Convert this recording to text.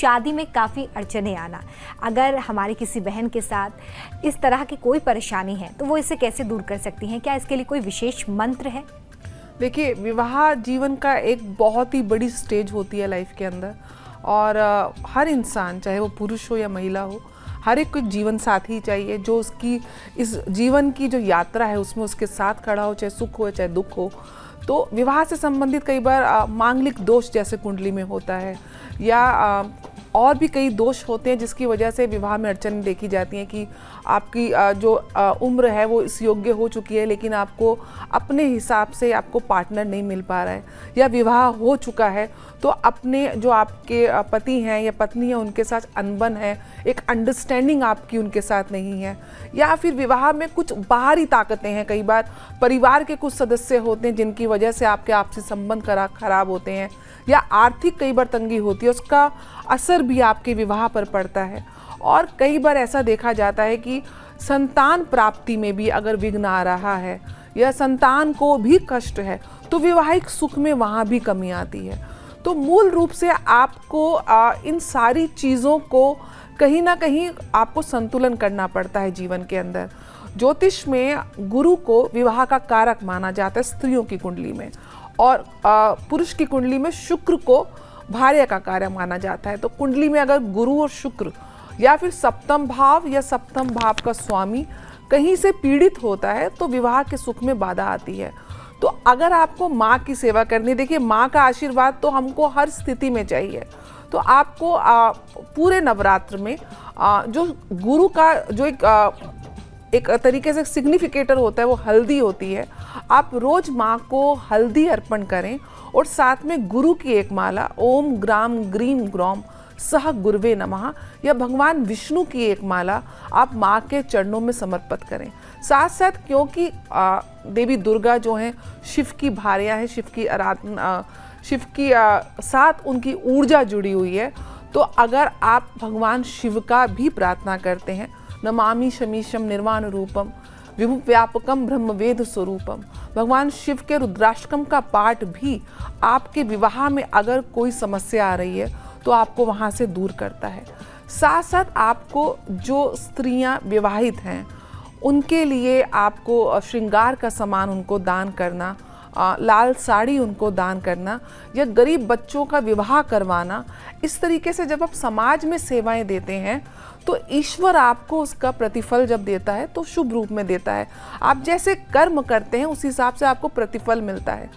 शादी में काफ़ी अड़चने आना, अगर हमारी किसी बहन के साथ इस तरह की कोई परेशानी है तो वो इसे कैसे दूर कर सकती हैं? क्या इसके लिए कोई विशेष मंत्र है? देखिए, विवाह जीवन का एक बहुत ही बड़ी स्टेज होती है लाइफ के अंदर, और हर इंसान, चाहे वो पुरुष हो या महिला हो, हर एक को एक जीवन साथी चाहिए जो उसकी इस जीवन की जो यात्रा है उसमें उसके साथ खड़ा हो, चाहे सुख हो चाहे दुख हो। तो विवाह से संबंधित कई बार मांगलिक दोष जैसे कुंडली में होता है, या और भी कई दोष होते हैं जिसकी वजह से विवाह में अड़चन देखी जाती हैं कि आपकी जो उम्र है वो इस योग्य हो चुकी है, लेकिन आपको अपने हिसाब से आपको पार्टनर नहीं मिल पा रहा है, या विवाह हो चुका है तो अपने जो आपके पति हैं या पत्नी है उनके साथ अनबन है, एक अंडरस्टैंडिंग आपकी उनके साथ नहीं है, या फिर विवाह में कुछ बाहरी ताकतें हैं। कई बार परिवार के कुछ सदस्य होते हैं जिनकी वजह से आपके आपसी संबंध खराब होते हैं, या आर्थिक कई बार तंगी होती है, उसका असर भी आपके विवाह पर पड़ता है। और कई बार ऐसा देखा जाता है कि संतान प्राप्ति में भी अगर विघ्न आ रहा है या संतान को भी कष्ट है तो विवाहिक सुख में वहाँ भी कमी आती है। तो मूल रूप से आपको इन सारी चीज़ों को कहीं ना कहीं आपको संतुलन करना पड़ता है जीवन के अंदर। ज्योतिष में गुरु को विवाह का कारक माना जाता है स्त्रियों की कुंडली में, और पुरुष की कुंडली में शुक्र को भार्य का कार्य माना जाता है। तो कुंडली में अगर गुरु और शुक्र या फिर सप्तम भाव या सप्तम भाव का स्वामी कहीं से पीड़ित होता है तो विवाह के सुख में बाधा आती है। तो अगर आपको माँ की सेवा करनी, देखिए माँ का आशीर्वाद तो हमको हर स्थिति में चाहिए, तो आपको पूरे नवरात्र में जो गुरु का जो एक तरीके से सिग्निफिकेटर होता है वो हल्दी होती है। आप रोज माँ को हल्दी अर्पण करें और साथ में गुरु की एक माला ओम ग्राम ग्रीम ग्रौम सह गुरुवे नमः या भगवान विष्णु की एक माला आप माँ के चरणों में समर्पित करें। साथ साथ क्योंकि देवी दुर्गा जो हैं शिव की भार्या है, शिव की आराधना, शिव की साथ उनकी ऊर्जा जुड़ी हुई है, तो अगर आप भगवान शिव का भी प्रार्थना करते हैं, नमामि शमीशम निर्वाण रूपम विभु व्यापकम ब्रह्म वेद स्वरूपम, भगवान शिव के रुद्राष्टकम का पाठ भी आपके विवाह में अगर कोई समस्या आ रही है तो आपको वहाँ से दूर करता है। साथ साथ आपको जो स्त्रियाँ विवाहित हैं उनके लिए आपको श्रृंगार का सामान उनको दान करना, लाल साड़ी उनको दान करना, या गरीब बच्चों का विवाह करवाना। इस तरीके से जब आप समाज में सेवाएं देते हैं तो ईश्वर आपको उसका प्रतिफल जब देता है तो शुभ रूप में देता है। आप जैसे कर्म करते हैं उस हिसाब से आपको प्रतिफल मिलता है।